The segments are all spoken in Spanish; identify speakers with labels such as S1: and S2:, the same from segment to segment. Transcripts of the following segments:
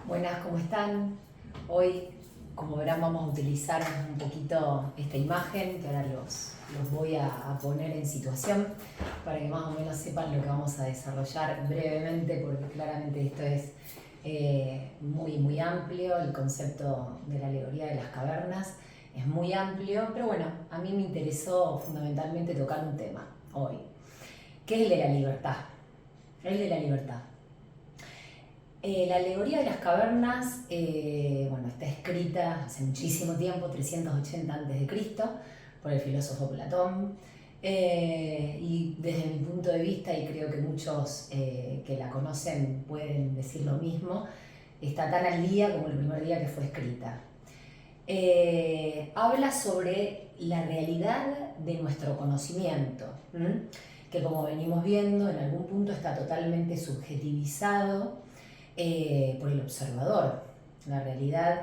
S1: Buenas, ¿cómo están? Hoy, como verán, vamos a utilizar un poquito esta imagen que ahora los voy a poner en situación para que más o menos sepan lo que vamos a desarrollar brevemente, porque claramente esto es muy amplio. El concepto de la alegoría de las cavernas es muy amplio, pero bueno, a mí me interesó fundamentalmente tocar un tema hoy, que es el de la libertad. El de la libertad. La alegoría de las cavernas, bueno, está escrita hace muchísimo tiempo, 380 a.C., por el filósofo Platón. Y desde mi punto de vista, y creo que muchos que la conocen pueden decir lo mismo, está tan al día como el primer día que fue escrita. Habla sobre la realidad de nuestro conocimiento, que como venimos viendo, en algún punto está totalmente subjetivizado por el observador. La realidad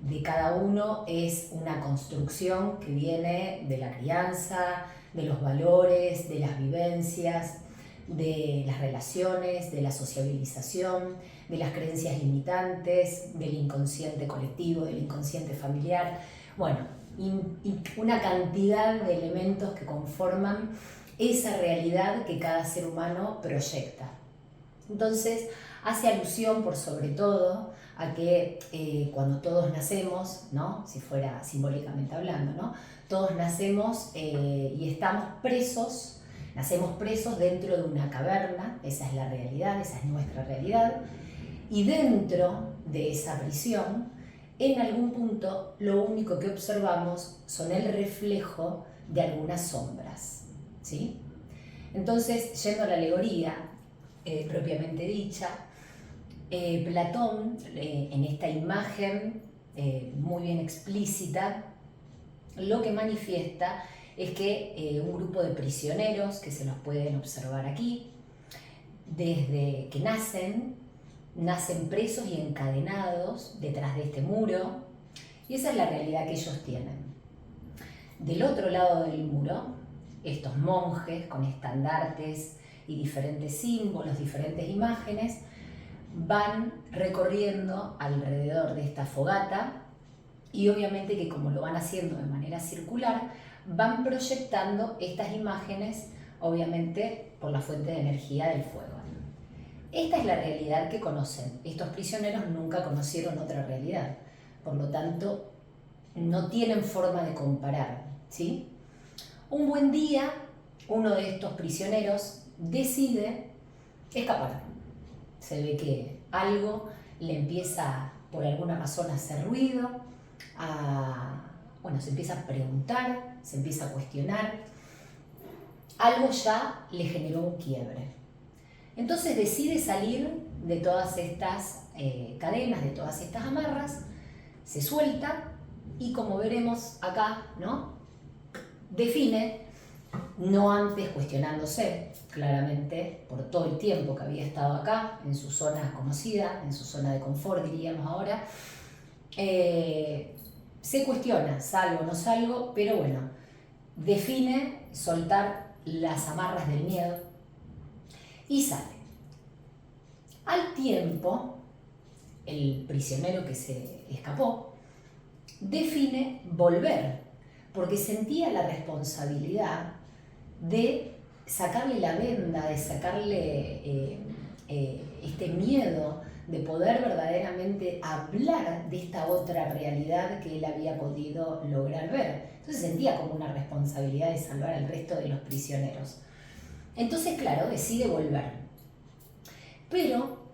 S1: de cada uno es una construcción que viene de la crianza, de los valores, de las vivencias, de las relaciones, de la sociabilización, de las creencias limitantes, del inconsciente colectivo, del inconsciente familiar. Bueno, una cantidad de elementos que conforman esa realidad que cada ser humano proyecta. Entonces, hace alusión por sobre todo a que cuando todos nacemos, ¿no? Si fuera simbólicamente hablando, ¿no? Todos nacemos y estamos presos, nacemos presos dentro de una caverna, esa es la realidad, esa es nuestra realidad, y dentro de esa prisión, en algún punto, lo único que observamos son el reflejo de algunas sombras, ¿sí? Entonces, yendo a la alegoría, propiamente dicha, Platón, en esta imagen muy bien explícita, lo que manifiesta es que un grupo de prisioneros, que se los pueden observar aquí, desde que nacen presos y encadenados detrás de este muro, y esa es la realidad que ellos tienen. Del otro lado del muro, estos monjes con estandartes y diferentes símbolos, diferentes imágenes, van recorriendo alrededor de esta fogata y obviamente que como lo van haciendo de manera circular, van proyectando estas imágenes, obviamente por la fuente de energía del fuego. Esta es la realidad que conocen. Estos prisioneros nunca conocieron otra realidad, por lo tanto no tienen forma de comparar, ¿sí? Un buen día, uno de estos prisioneros decide escapar. Se ve que algo le empieza por alguna razón a hacer ruido, se empieza a preguntar, se empieza a cuestionar. Algo ya le generó un quiebre. Entonces decide salir de todas estas cadenas, de todas estas amarras, se suelta y, como veremos acá, ¿no? Define, no antes cuestionándose, claramente, por todo el tiempo que había estado acá, en su zona conocida, en su zona de confort, diríamos ahora, se cuestiona, salgo o no salgo, pero bueno, define soltar las amarras del miedo y sale. Al tiempo, el prisionero que se escapó define volver, porque sentía la responsabilidad de sacarle la venda, de sacarle este miedo, de poder verdaderamente hablar de esta otra realidad que él había podido lograr ver. Entonces sentía como una responsabilidad de salvar al resto de los prisioneros. Entonces, claro, decide volver. Pero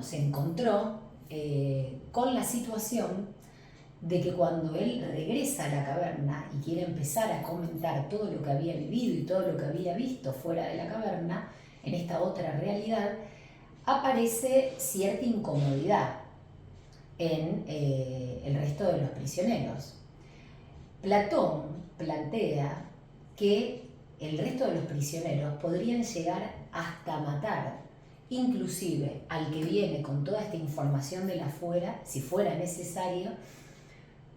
S1: se encontró con la situación de que cuando él regresa a la caverna y quiere empezar a comentar todo lo que había vivido y todo lo que había visto fuera de la caverna, en esta otra realidad, aparece cierta incomodidad en el resto de los prisioneros. Platón plantea que el resto de los prisioneros podrían llegar hasta matar, inclusive al que viene con toda esta información de la afuera, si fuera necesario,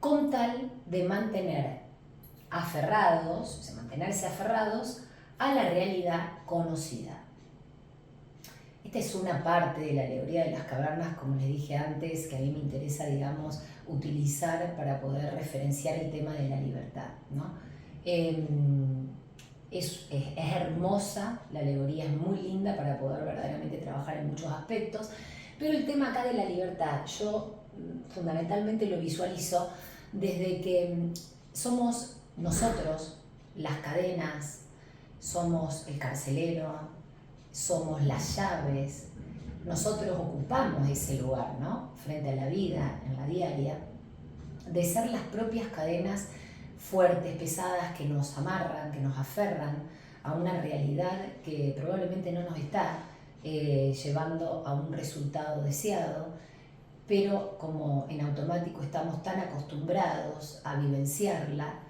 S1: con tal de mantenerse aferrados a la realidad conocida. Esta es una parte de la alegoría de las cavernas, como les dije antes, que a mí me interesa, digamos, utilizar para poder referenciar el tema de la libertad, ¿no? Es hermosa, la alegoría es muy linda para poder verdaderamente trabajar en muchos aspectos, pero el tema acá de la libertad, yo fundamentalmente lo visualizo desde que somos nosotros las cadenas, somos el carcelero, somos las llaves, nosotros ocupamos ese lugar, ¿no? Frente a la vida, en la diaria, de ser las propias cadenas fuertes, pesadas, que nos amarran, que nos aferran a una realidad que probablemente no nos está llevando a un resultado deseado, pero como en automático estamos tan acostumbrados a vivenciarla,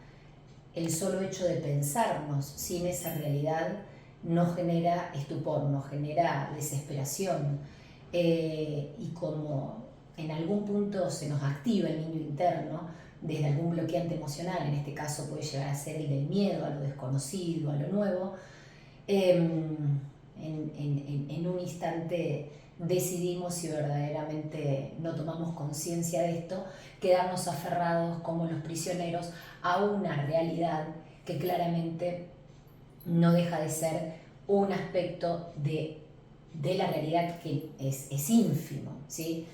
S1: el solo hecho de pensarnos sin esa realidad nos genera estupor, nos genera desesperación, y como en algún punto se nos activa el niño interno desde algún bloqueante emocional, en este caso puede llegar a ser el del miedo a lo desconocido, a lo nuevo, en un instante decidimos, si verdaderamente no tomamos conciencia de esto, quedarnos aferrados como los prisioneros a una realidad que claramente no deja de ser un aspecto de la realidad que es ínfimo, ¿sí?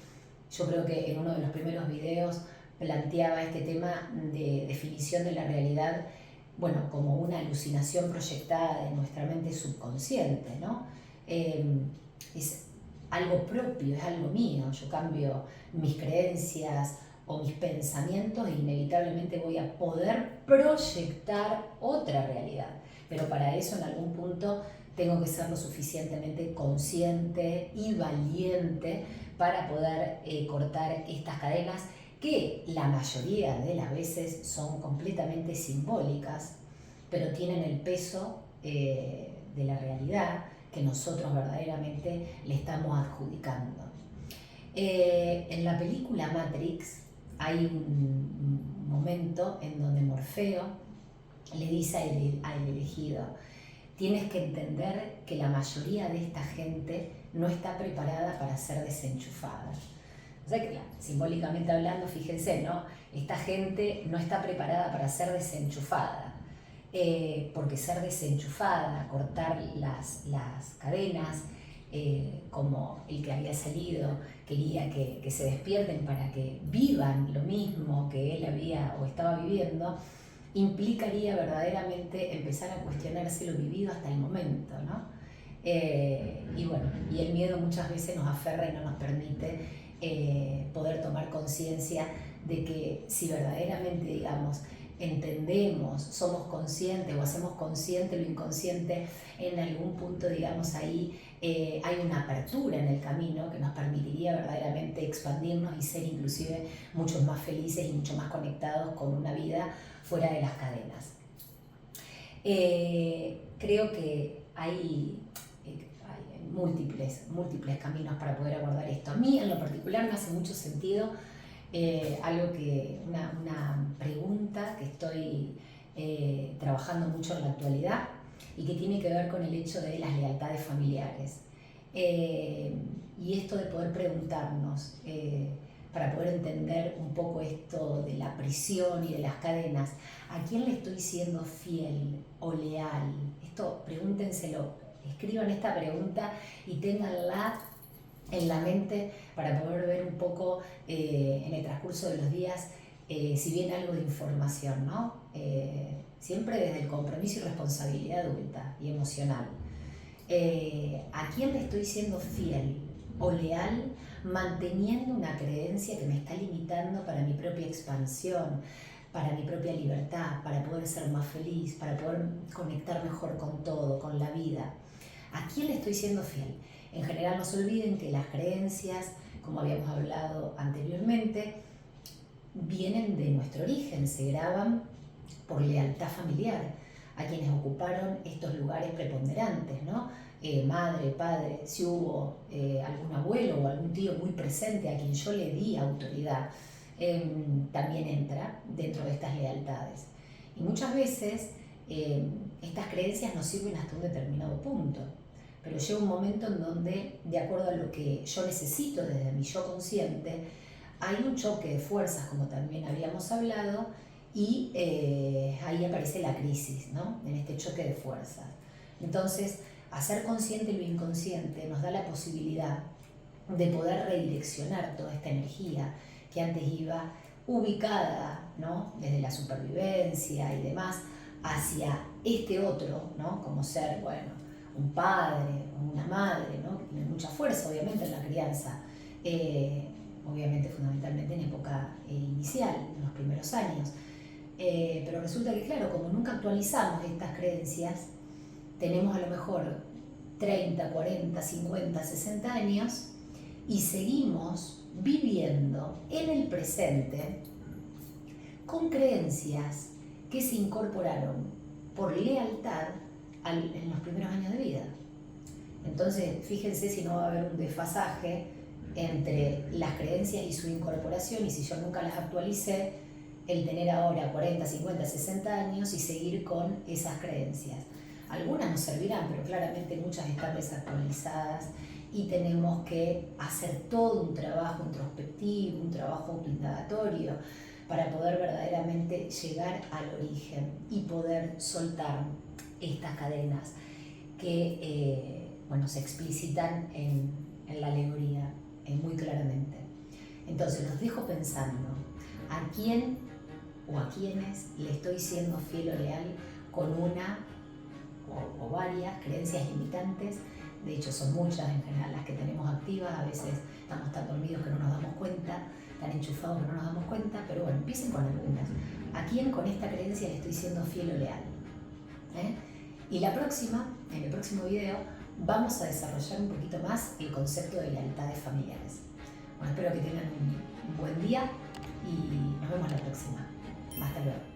S1: Yo creo que en uno de los primeros videos planteaba este tema de definición de la realidad, bueno, como una alucinación proyectada de nuestra mente subconsciente, ¿no? Es algo propio, es algo mío. Yo cambio mis creencias o mis pensamientos e inevitablemente voy a poder proyectar otra realidad. Pero para eso en algún punto tengo que ser lo suficientemente consciente y valiente para poder cortar estas cadenas que la mayoría de las veces son completamente simbólicas, pero tienen el peso de la realidad que nosotros verdaderamente le estamos adjudicando. En la película Matrix hay un momento en donde Morfeo le dice al elegido: tienes que entender que la mayoría de esta gente no está preparada para ser desenchufada. O sea que, simbólicamente hablando, fíjense, ¿no? Esta gente no está preparada para ser desenchufada, porque ser desenchufada, cortar las cadenas, como el que había salido quería que se despierten para que vivan lo mismo que él había o estaba viviendo, implicaría verdaderamente empezar a cuestionarse lo vivido hasta el momento, ¿no? Y bueno, y el miedo muchas veces nos aferra y no nos permite poder tomar conciencia de que si verdaderamente, digamos, entendemos, somos conscientes o hacemos consciente lo inconsciente, en algún punto, digamos, ahí hay una apertura en el camino que nos permitiría verdaderamente expandirnos y ser inclusive mucho más felices y mucho más conectados con una vida fuera de las cadenas. Creo que hay múltiples caminos para poder abordar esto. A mí en lo particular me hace mucho sentido una pregunta que estoy trabajando mucho en la actualidad y que tiene que ver con el hecho de las lealtades familiares. Y esto de poder preguntarnos, para poder entender un poco esto de la prisión y de las cadenas, ¿a quién le estoy siendo fiel o leal? Esto pregúntenselo. Escriban esta pregunta y ténganla en la mente para poder ver un poco en el transcurso de los días si viene algo de información, ¿no? Siempre desde el compromiso y responsabilidad adulta y emocional. ¿A quién le estoy siendo fiel o leal manteniendo una creencia que me está limitando para mi propia expansión, para mi propia libertad, para poder ser más feliz, para poder conectar mejor con todo, con la vida? ¿A quién le estoy siendo fiel? En general, no se olviden que las creencias, como habíamos hablado anteriormente, vienen de nuestro origen, se graban por lealtad familiar a quienes ocuparon estos lugares preponderantes, ¿no? Madre, padre, si hubo algún abuelo o algún tío muy presente a quien yo le di autoridad, también entra dentro de estas lealtades. Y muchas veces estas creencias nos sirven hasta un determinado punto, pero llega un momento en donde, de acuerdo a lo que yo necesito desde mi yo consciente, hay un choque de fuerzas, como también habíamos hablado, y ahí aparece la crisis, ¿no? En este choque de fuerzas. Entonces, hacer consciente lo inconsciente nos da la posibilidad de poder redireccionar toda esta energía que antes iba ubicada, ¿no? Desde la supervivencia y demás, hacia este otro, ¿no? Como ser, bueno, un padre o una madre, ¿no? Que tiene mucha fuerza, obviamente, en la crianza, obviamente, fundamentalmente en época inicial, en los primeros años. Pero resulta que, claro, como nunca actualizamos estas creencias, tenemos a lo mejor 30, 40, 50, 60 años y seguimos viviendo en el presente con creencias que se incorporaron por lealtad en los primeros años de vida. Entonces, fíjense si no va a haber un desfasaje entre las creencias y su incorporación, y si yo nunca las actualicé, el tener ahora 40, 50, 60 años y seguir con esas creencias. Algunas nos servirán, pero claramente muchas están desactualizadas y tenemos que hacer todo un trabajo introspectivo, un trabajo indagatorio para poder verdaderamente llegar al origen y poder soltar estas cadenas que se explicitan en la alegoría muy claramente. Entonces los dejo pensando, ¿a quién o a quiénes le estoy siendo fiel o leal con una o varias creencias limitantes? De hecho son muchas en general las que tenemos activas, a veces estamos tan dormidos que no nos damos cuenta, tan enchufados que no nos damos cuenta, pero bueno, empiecen con algunas. ¿A quién con esta creencia le estoy siendo fiel o leal? Y en el próximo video, vamos a desarrollar un poquito más el concepto de lealtades familiares. Bueno, espero que tengan un buen día y nos vemos la próxima. Hasta luego.